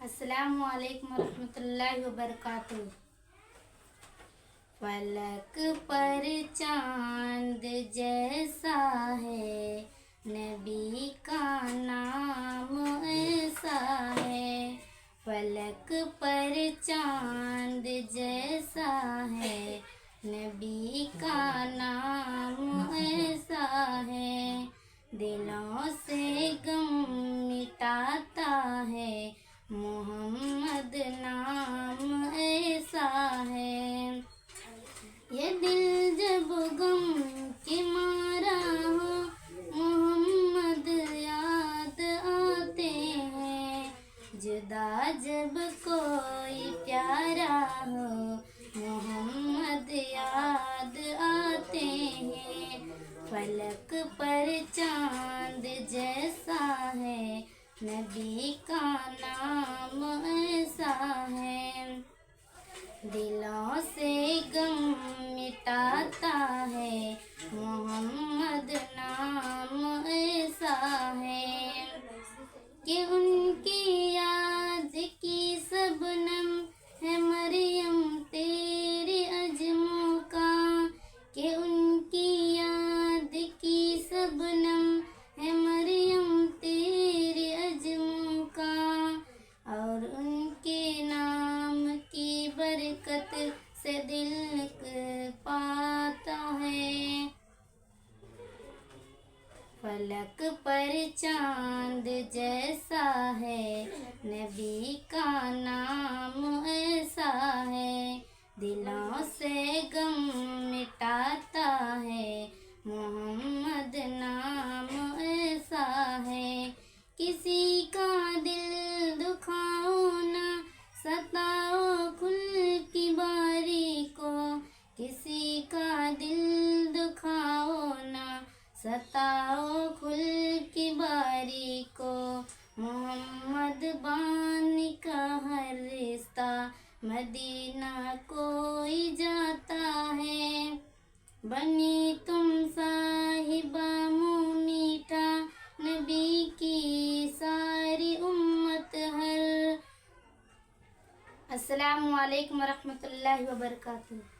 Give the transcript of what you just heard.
السلام علیکم ورحمۃ اللہ وبرکاتہ۔ فلک پر چاند جیسا ہے، نبی کا نام ایسا ہے۔ فلک پر چاند جیسا ہے، نبی کا نام ایسا ہے۔ دلوں سے غم مٹاتا ہے، محمد نام ایسا ہے۔ یہ دل جب غم کی مارا ہو، محمد یاد آتے ہیں۔ جدا جب کوئی پیارا ہو، محمد یاد آتے ہیں۔ فلک پر چاند جیسا ہے، نبی کا نام ایسا ہے۔ دلوں سے غم مٹاتا ہے، محمد نام ایسا ہے۔ کہ ان کی یاد کی شبنم ہے مریم تیرے عزموں کا۔ کہ ان کی یاد کی شبنم ہے مریم تیرے عزموں کا، اور ان کے نام کی برکت سے دل پاتا ہے۔ فلک پر چاند جیسا ہے، نبی کا نام ایسا ہے۔ دلوں سے غم مٹاتا ہے، محمد نام ایسا ہے۔ کسی کا دل دکھاؤ نہ ستاؤ کھل کی باری کو۔ کسی کا دل دکھاؤ نہ ستاؤ کھل کی باری کو۔ محمد بانی کا ہر رشتہ مدینہ کوئی جاتا ہے۔ بنی تم صاحبہ منہ میٹھا، نبی کی ساری امت ہر۔ السلام علیکم ورحمۃ اللہ وبرکاتہ۔